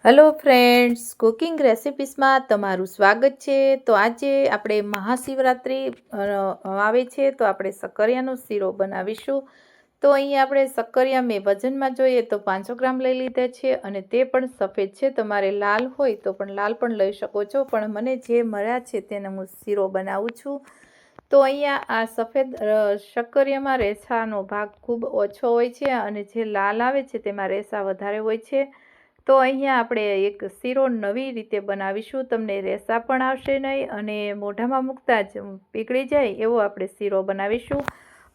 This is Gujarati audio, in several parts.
હેલો ફ્રેન્ડ્સ, કુકિંગ રેસિપીસમાં તમારું સ્વાગત છે। તો આજે આપણે મહાશિવરાત્રિ આવે છે, તો આપણે શક્કરિયાનો શીરો બનાવીશું। તો અહીંયા આપણે શક્કરિયા મેં વજનમાં જોઈએ તો 500 ગ્રામ લઈ લીધા છે, અને તે પણ સફેદ છે। તમારે લાલ હોય તો પણ લાલ પણ લઈ શકો છો, પણ મને જે મળ્યા છે તેને હું શીરો બનાવું છું। તો અહીંયા આ સફેદ શક્કરિયામાં રેસાનો ભાગ ખૂબ ઓછો હોય છે, અને જે લાલ આવે છે તેમાં રેસા વધારે હોય છે। તો અહીંયા આપણે એક શીરો નવી રીતે બનાવીશું। તમને રેસા પણ આવશે નહીં, અને મોઢામાં મૂકતા જ પીગળી જાય એવો આપણે શીરો બનાવીશું।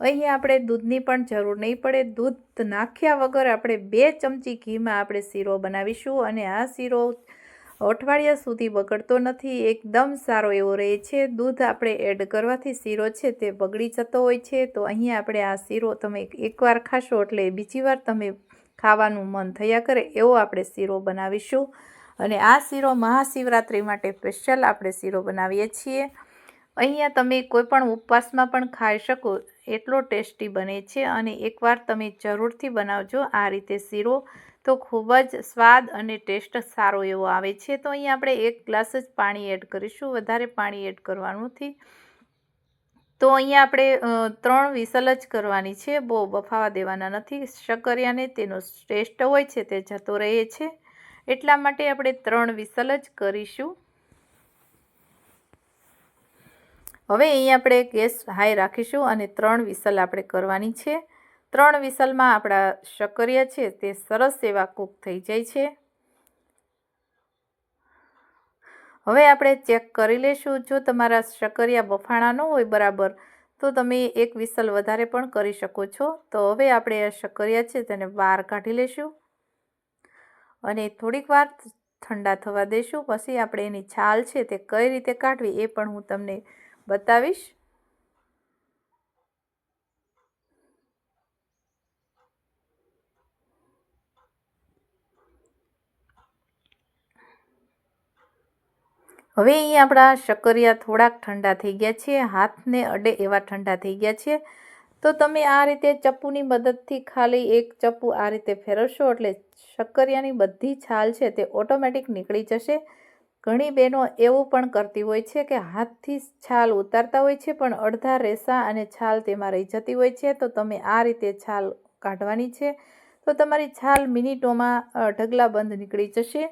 અહીંયા આપણે દૂધની પણ જરૂર નહીં પડે। દૂધ નાખ્યા વગર આપણે 2 ચમચી ઘીમાં આપણે શીરો બનાવીશું, અને આ શીરો અઠવાડિયા સુધી બગડતો નથી, એકદમ સારો એવો રહે છે। દૂધ આપણે એડ કરવાથી શીરો છે તે બગડી જતો હોય છે। તો અહીંયા આપણે આ શીરો તમે એકવાર ખાશો એટલે બીજી વાર તમે ખાવાનું મન થયા કરે એવો આપણે શીરો બનાવીશું। અને આ શીરો મહાશિવરાત્રિ માટે સ્પેશિયલ આપણે શીરો બનાવીએ છીએ। અહીંયા તમે કોઈ પણ ઉપવાસમાં પણ ખાઈ શકો એટલો ટેસ્ટી બને છે, અને એકવાર તમે જરૂરથી બનાવજો આ રીતે શીરો, તો ખૂબ જ સ્વાદ અને ટેસ્ટ સારો એવો આવે છે। તો અહીંયા આપણે 1 ગ્લાસ જ પાણી એડ કરીશું, વધારે પાણી એડ કરવાનું નથી। તો અહીંયા આપણે 3 વિસલ જ કરવાની છે, બહુ બફાવા દેવાના નથી। શક્કરિયાને તેનો ટેસ્ટ હોય છે તે જતો રહે છે, એટલા માટે આપણે 3 વિસલ જ કરીશું। હવે અહીંયા આપણે ગેસ હાઈ રાખીશું, અને 3 વિસલ આપણે કરવાની છે। 3 વિસલમાં આપણા શક્કરિયા છે તે સરસ એવા કૂક થઈ જાય છે। હવે આપણે ચેક કરી લઈશું। જો તમારા શક્કરિયા બફાણા ન હોય બરાબર, તો તમે 1 વિસલ વધારે પણ કરી શકો છો। તો હવે આપણે આ શક્કરિયા છે તેને બહાર કાઢી લઈશું, અને થોડીક વાર ઠંડા થવા દઈશું। પછી આપણે એની છાલ છે તે કઈ રીતે કાઢવી એ પણ હું તમને બતાવીશ। હવે અહીંયા આપણા શક્કરિયા થોડાક ઠંડા થઈ ગયા છે, હાથને અડે એવા ઠંડા થઈ ગયા છે। તો તમે આ રીતે ચપ્પુની મદદથી ખાલી 1 ચપ્પુ આ રીતે ફેરવશો એટલે શક્કરિયાની બધી છાલ છે તે ઓટોમેટિક નીકળી જશે। ઘણી બહેનો એવું પણ કરતી હોય છે કે હાથથી છાલ ઉતારતા હોય છે, પણ અડધા રેસા અને છાલ તેમાં રહી જતી હોય છે। તો તમે આ રીતે છાલ કાઢવાની છે, તો તમારી છાલ મિનિટોમાં ઢગલાબંધ નીકળી જશે।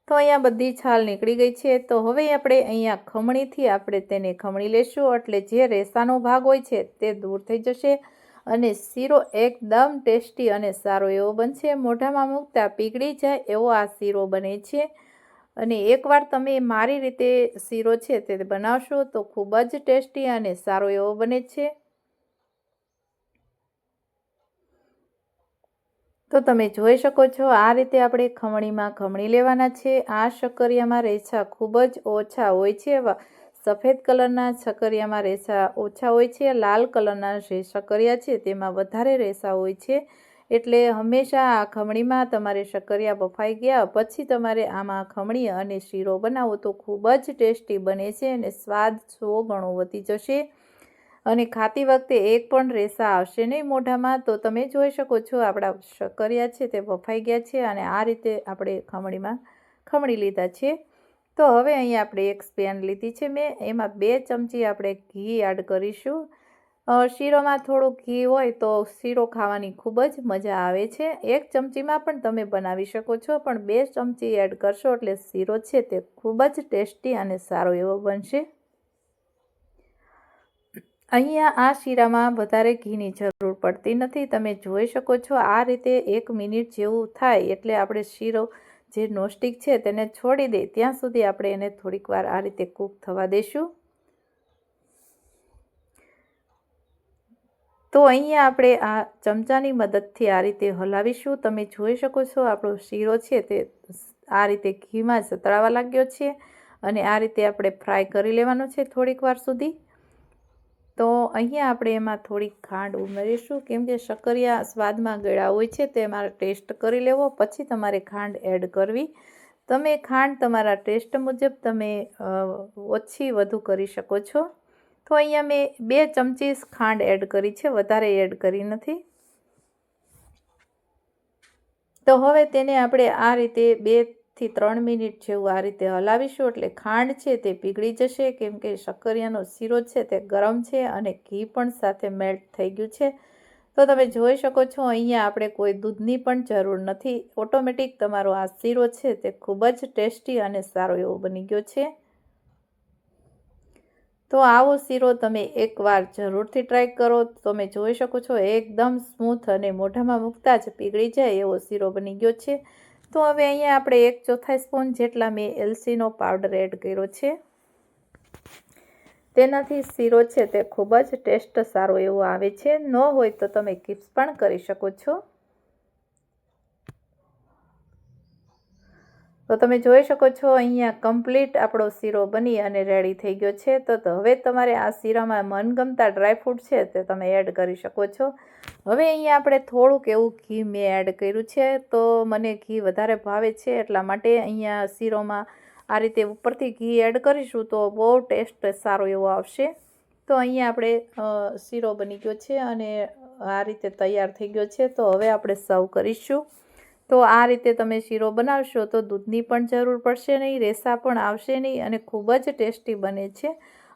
તો અહીંયા બધી છાલ નીકળી ગઈ છે। તો હવે આપણે અહીંયા ખમણીથી આપણે તેને ખમણી લેશું, એટલે જે રેસાનો ભાગ હોય છે તે દૂર થઈ જશે, અને શીરો એકદમ ટેસ્ટી અને સારો એવો બનશે। મોઢામાં મૂકતા પીગળી જાય એવો આ શીરો બને છે। અને એકવાર તમે મારી રીતે શીરો છે તે બનાવશો તો ખૂબ જ ટેસ્ટી અને સારો એવો બને છે। તો તમે જોઈ શકો છો આ રીતે આપણે ખમણીમાં ખમણી લેવાના છે। આ શક્કરિયામાં રેસા ખૂબ જ ઓછા હોય છે। સફેદ કલરના શક્કરિયામાં રેસા ઓછા હોય છે, લાલ કલરના જે શક્કરિયા છે તેમાં વધારે રેસા હોય છે। એટલે હંમેશા આ ખમણીમાં તમારે શક્કરિયા બફાઈ ગયા પછી તમારે આમાં ખમણી અને શીરો બનાવો તો ખૂબ જ ટેસ્ટી બને છે, અને સ્વાદ 100 ગણો વધી જશે, અને ખાતી વખતે એક પણ રેસા આવશે નહીં મોઢામાં। તો તમે જોઈ શકો છો આપણા શક્કરિયા છે તે બફાઈ ગયા છે, અને આ રીતે આપણે ખમણીમાં ખમણી લીધા છે। તો હવે અહીંયા આપણે એક પેન લીધી છે મેં, એમાં 2 ચમચી આપણે ઘી એડ કરીશું। શીરોમાં થોડું ઘી હોય તો શીરો ખાવાની ખૂબ જ મજા આવે છે। 1 ચમચીમાં પણ તમે બનાવી શકો છો, પણ 2 ચમચી એડ કરશો એટલે શીરો છે તે ખૂબ જ ટેસ્ટી અને સારો એવો બનશે। અહીંયા આ શીરામાં વધારે ઘીની જરૂર પડતી નથી। તમે જોઈ શકો છો આ રીતે 1 મિનિટ જેવું થાય એટલે આપણે શીરો જે નોનસ્ટિક છે તેને છોડી દે ત્યાં સુધી આપણે એને થોડીક વાર આ રીતે કૂક થવા દઈશું। તો અહીંયા આપણે આ ચમચાની મદદથી આ રીતે હલાવીશું। તમે જોઈ શકો છો આપણો શીરો છે તે આ રીતે ઘીમાં સતળાવા લાગ્યો છે, અને આ રીતે આપણે ફ્રાય કરી લેવાનો છે થોડીક વાર સુધી। તો અહીંયા આપણે એમાં થોડીક ખાંડ ઉમેરીશું, કેમ કે શક્કરિયા સ્વાદમાં ગળ્યા હોય છે, તેમાં ટેસ્ટ કરી લેવો પછી તમારે ખાંડ એડ કરવી। તમે ખાંડ તમારા ટેસ્ટ મુજબ તમે ઓછી વધુ કરી શકો છો। તો અહીંયા મેં 2 ચમચી ખાંડ એડ કરી છે, વધારે એડ કરી નથી। તો હવે તેને આપણે આ રીતે 2 થી 3 મિનિટ જેવું આ રીતે હલાવીશું, એટલે ખાંડ છે તે પીગળી જશે, કેમ કે શક્કરિયાનો શીરો છે તે ગરમ છે અને ઘી પણ સાથે મેલ્ટ થઈ ગયું છે. તો તમે જોઈ શકો છો અહીંયા આપણે કોઈ દૂધની પણ જરૂર નથી. ઓટોમેટિક તમારો આ શીરો છે તે ખૂબ જ ટેસ્ટી અને સારો એવો બની ગયો છે. તો આવો શીરો તમે એકવાર જરૂરથી ટ્રાય કરો. તમે જોઈ શકો છો એકદમ સ્મૂથ અને મોઢામાં મૂકતા જ પીગળી જાય એવો શીરો બની ગયો છે. તો હવે અહીંયા આપણે 1/4 સ્પૂન જેટલા મેં એલચીનો પાવડર એડ કર્યો છે. તેનાથી શીરો છે તે ખૂબ જ ટેસ્ટ સારો એવો આવે છે. ન હોય તો તમે સ્કીપ પણ કરી શકો છો. તો તમે જોઈ શકો છો અહીંયા કમ્પ્લીટ આપણો શીરો બની અને રેડી થઈ ગયો છે. તો હવે તમારે આ શીરામાં મનગમતા ડ્રાયફ્રૂટ છે તે તમે એડ કરી શકો છો. હવે અહીંયા આપણે થોડુંક એવું ઘી મેં એડ કર્યું છે. તો મને ઘી વધારે ભાવે છે, એટલા માટે અહીંયા શીરોમાં આ રીતે ઉપરથી ઘી એડ કરીશું તો બહુ ટેસ્ટ સારો એવો આવશે. તો અહીંયા આપણે શીરો બની ગયો છે અને આ રીતે તૈયાર થઈ ગયો છે. તો હવે આપણે સર્વ કરીશું. તો આ રીતે તમે શીરો બનાવશો તો દૂધની પણ જરૂર પડશે નહીં, રેસા પણ આવશે નહીં અને ખૂબ જ ટેસ્ટી બને છે.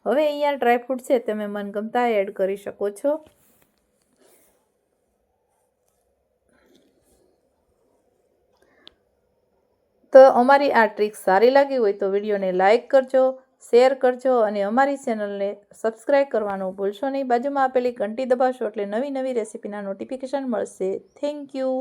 હવે અહીંયા ડ્રાયફ્રૂટ છે તમે મનગમતા એડ કરી શકો છો. તો અમારી આ ટ્રીક સારી લાગી હોય તો વિડીયોને લાઇક કરજો, શેર કરજો અને અમારી ચેનલને સબસ્ક્રાઈબ કરવાનું ભૂલશો નહીં. બાજુમાં આપેલી ઘંટી દબાવશો એટલે નવી નવી રેસીપીના નોટિફિકેશન મળશે. Thank you.